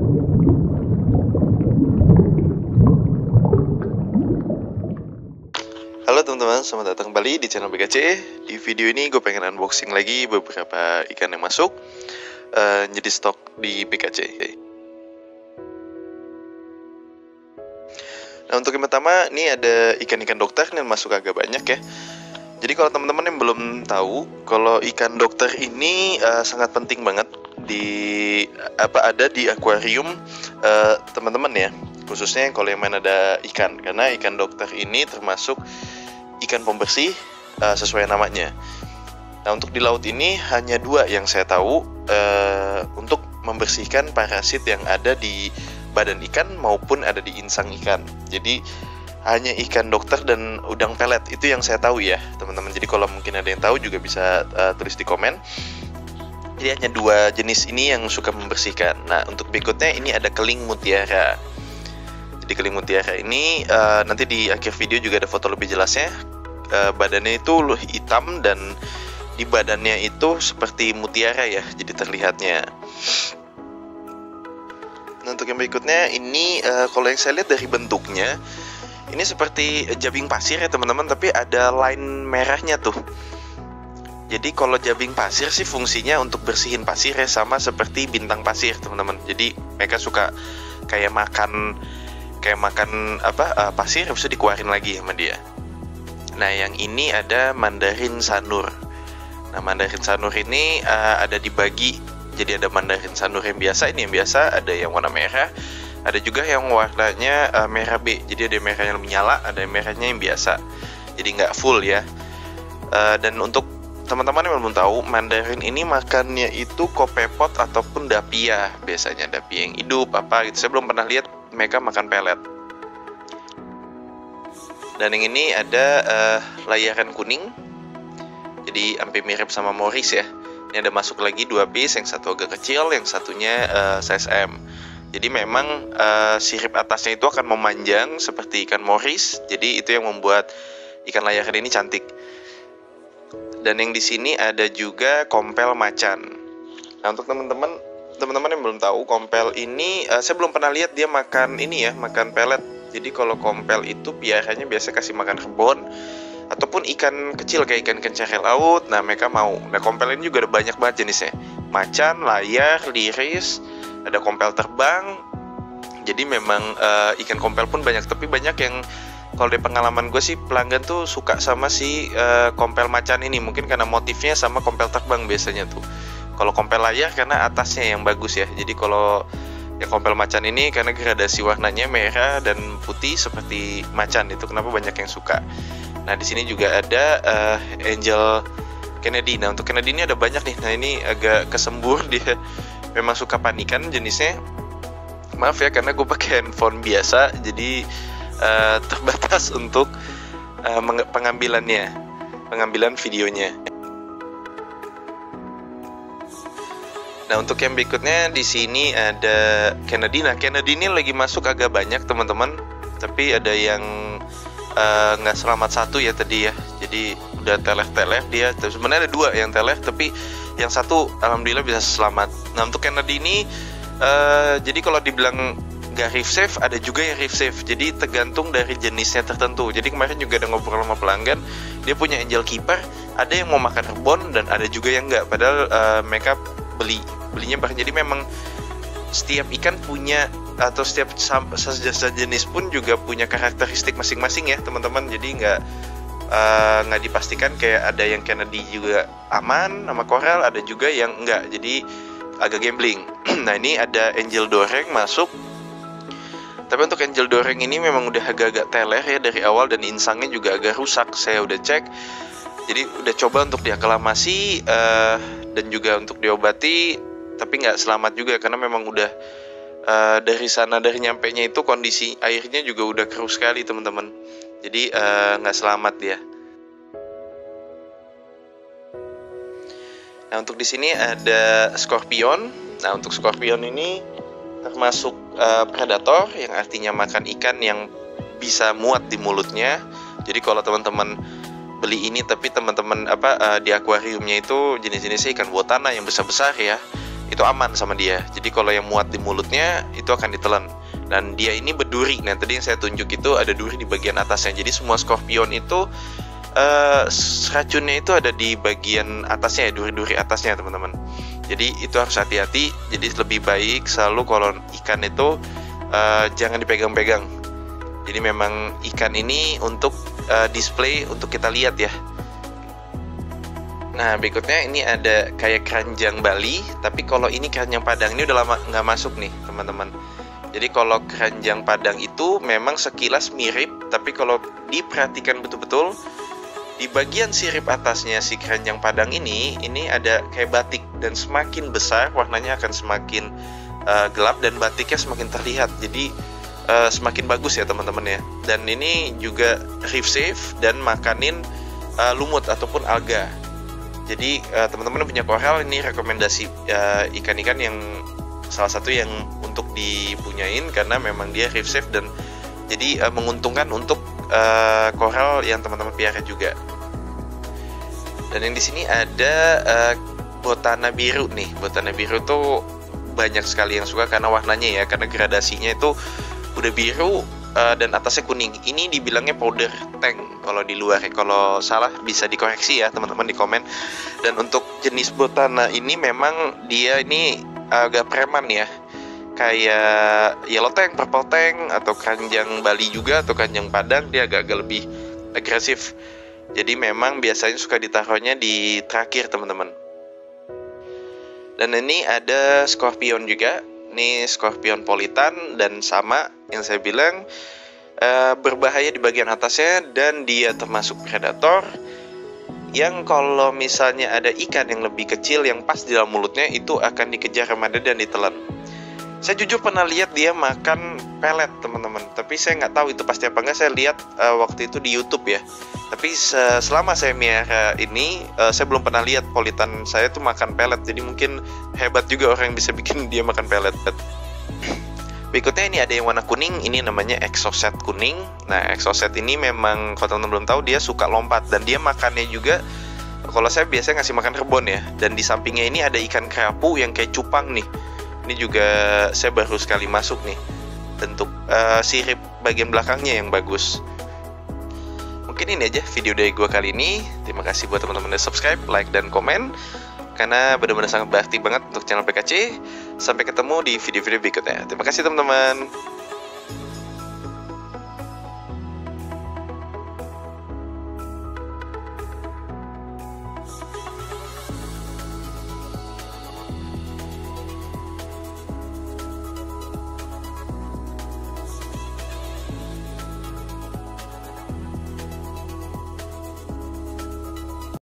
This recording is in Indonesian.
Halo teman-teman, selamat datang kembali di channel BKC. Di video ini gue pengen unboxing lagi beberapa ikan yang masuk jadi stok di BKC. Nah, untuk yang pertama, ini ada ikan-ikan dokter yang masuk agak banyak ya. Jadi kalau teman-teman yang belum tahu, kalau ikan dokter ini sangat penting banget ada di akuarium teman-teman ya. Khususnya kalau yang mana ada ikan, karena ikan dokter ini termasuk ikan pembersih sesuai namanya. Nah, untuk di laut ini hanya dua yang saya tahu untuk membersihkan parasit yang ada di badan ikan maupun ada di insang ikan. Jadi hanya ikan dokter dan udang pelet, itu yang saya tahu ya teman-teman. Jadi kalau mungkin ada yang tahu juga bisa tulis di komen. Jadi hanya dua jenis ini yang suka membersihkan. Nah, untuk berikutnya ini ada keling mutiara. Di keling mutiara ini nanti di akhir video juga ada foto lebih jelasnya. Badannya itu hitam dan di badannya itu seperti mutiara ya, jadi terlihatnya. Nah, untuk yang berikutnya ini kalau yang saya lihat dari bentuknya ini seperti jabing pasir ya teman-teman, tapi ada line merahnya tuh. Jadi kalau jabing pasir sih fungsinya untuk bersihin pasir ya, sama seperti bintang pasir teman-teman. Jadi mereka suka kayak makan pasir bisa dikeluarin lagi sama dia. Nah, yang ini ada Mandarin Sanur. Nah, Mandarin Sanur ini ada dibagi. Jadi ada Mandarin Sanur yang biasa, ini yang biasa, ada yang warna merah, ada juga yang warnanya merah B. Jadi ada merah yang menyala, ada merahnya yang biasa. Jadi nggak full ya. Dan untuk teman-teman yang belum tahu, Mandarin ini makannya itu kopepot ataupun dapia. Biasanya dapia yang hidup apa gitu. Saya belum pernah lihat mereka makan pelet. Dan yang ini ada layaran kuning. Jadi hampir mirip sama Morris ya. Ini ada masuk lagi dua piece, yang satu agak kecil, yang satunya size M. Jadi memang sirip atasnya itu akan memanjang seperti ikan Morris. Jadi itu yang membuat ikan layaran ini cantik. Dan yang di sini ada juga kompel macan. Nah, untuk teman-teman yang belum tahu, kompel ini saya belum pernah lihat dia makan ini ya, makan pelet. Jadi kalau kompel itu biasanya kasih makan rebon ataupun ikan kecil kayak ikan cere laut. Nah, mereka mau. Nah, kompel ini juga ada banyak banget jenisnya. Macan, layar, liris, ada kompel terbang. Jadi memang ikan kompel pun banyak, tapi banyak yang kalau dari pengalaman gue sih pelanggan tuh suka sama si kompel macan ini, mungkin karena motifnya sama kompel terbang biasanya tuh. Kalau kompel layar karena atasnya yang bagus ya. Jadi kalau yang kompel macan ini karena gradasi warnanya merah dan putih seperti macan, itu kenapa banyak yang suka. Nah, di sini juga ada Angel Kennedy. Nah, untuk Kennedy ini ada banyak nih. Nah, ini agak kesembur, dia memang suka panikan jenisnya. Maaf ya karena gue pakai handphone biasa, jadi terbatas untuk pengambilan videonya. Nah, untuk yang berikutnya di sini ada Kennedy. Nah, Kennedy ini lagi masuk agak banyak teman-teman, tapi ada yang nggak selamat satu ya tadi ya. Jadi udah teleh dia. Sebenarnya ada dua yang teleh, tapi yang satu alhamdulillah bisa selamat. Nah, untuk Kennedy ini jadi kalau dibilang nggak reef safe, ada juga yang reef safe. Jadi tergantung dari jenisnya tertentu. Jadi kemarin juga ada ngobrol sama pelanggan, dia punya angel keeper, ada yang mau makan rebon dan ada juga yang nggak. Padahal mereka belinya bareng. Jadi memang setiap ikan punya, atau setiap jenis pun juga punya karakteristik masing-masing ya teman-teman. Jadi nggak dipastikan kayak ada yang Kennedy juga aman sama koral, ada juga yang enggak. Jadi agak gambling. Nah, ini ada angel doreng masuk. Tapi untuk angel doreng ini memang udah agak-agak teler ya dari awal, dan insangnya juga agak rusak. Saya udah cek. Jadi udah coba untuk diaklamasi dan juga untuk diobati, tapi nggak selamat juga karena memang udah dari nyampenya itu kondisi airnya juga udah keruh sekali teman-teman. Jadi nggak selamat dia. Nah, untuk di sini ada scorpion. Nah, untuk scorpion ini termasuk predator, yang artinya makan ikan yang bisa muat di mulutnya. Jadi kalau teman-teman beli ini, tapi teman-teman di akuariumnya itu jenis-jenisnya ikan botana yang besar-besar ya. itu aman sama dia. Jadi kalau yang muat di mulutnya itu akan ditelan. Dan dia ini berduri. Nah tadi yang saya tunjuk itu ada duri di bagian atasnya. Jadi semua skorpion itu racunnya itu ada di bagian atasnya ya, duri-duri atasnya teman-teman. Jadi itu harus hati-hati. Jadi lebih baik selalu kalau ikan itu jangan dipegang-pegang. Jadi memang ikan ini untuk display untuk kita lihat ya. Nah berikutnya ini ada kayak keranjang Bali, tapi kalau ini keranjang Padang ini udah lama nggak masuk nih teman-teman. Jadi kalau keranjang Padang itu memang sekilas mirip, tapi kalau diperhatikan betul-betul di bagian sirip atasnya si keranjang Padang ini ada kayak batik, dan semakin besar warnanya akan semakin gelap dan batiknya semakin terlihat. Jadi semakin bagus ya teman-teman ya. Dan ini juga reef safe dan makanin lumut ataupun alga. Jadi teman-teman punya koral ini rekomendasi ikan-ikan yang salah satu yang untuk dipunyain karena memang dia reef safe dan jadi menguntungkan untuk koral yang teman-teman pelihara juga. Dan yang di sini ada botana biru nih. Botana biru tuh banyak sekali yang suka karena warnanya ya, karena gradasinya itu udah biru dan atasnya kuning. Ini dibilangnya powder tank kalau di luar ya. Kalau salah bisa dikoreksi ya teman-teman di komen. Dan untuk jenis botana ini memang dia ini agak preman ya, kayak yellow tank, purple tank, atau keranjang Bali juga, atau keranjang Padang. Dia agak-agak lebih agresif. Jadi memang biasanya suka ditaruhnya di terakhir teman-teman. Dan ini ada scorpion juga. Ini scorpion politan dan sama yang saya bilang berbahaya di bagian atasnya, dan dia termasuk predator yang kalau misalnya ada ikan yang lebih kecil yang pas di dalam mulutnya itu akan dikejar remaja dan ditelan. Saya jujur pernah lihat dia makan pelet teman-teman, tapi saya nggak tahu itu pasti apa enggak. Saya lihat waktu itu di YouTube ya. Tapi selama saya miara ini saya belum pernah lihat politan saya tuh makan pelet. Jadi mungkin hebat juga orang yang bisa bikin dia makan pelet. Berikutnya ini ada yang warna kuning, ini namanya exocet kuning. Nah exocet ini memang kalau teman-teman belum tahu dia suka lompat, dan dia makannya juga kalau saya biasanya ngasih makan rebon ya. Dan di sampingnya ini ada ikan kerapu yang kayak cupang nih. Ini juga saya baru sekali masuk nih. Bentuk sirip bagian belakangnya yang bagus. Mungkin ini aja video dari gue kali ini. Terima kasih buat teman-teman yang subscribe, like, dan komen, karena benar-benar sangat berarti banget untuk channel PKC. Sampai ketemu di video-video berikutnya. Terima kasih teman-teman.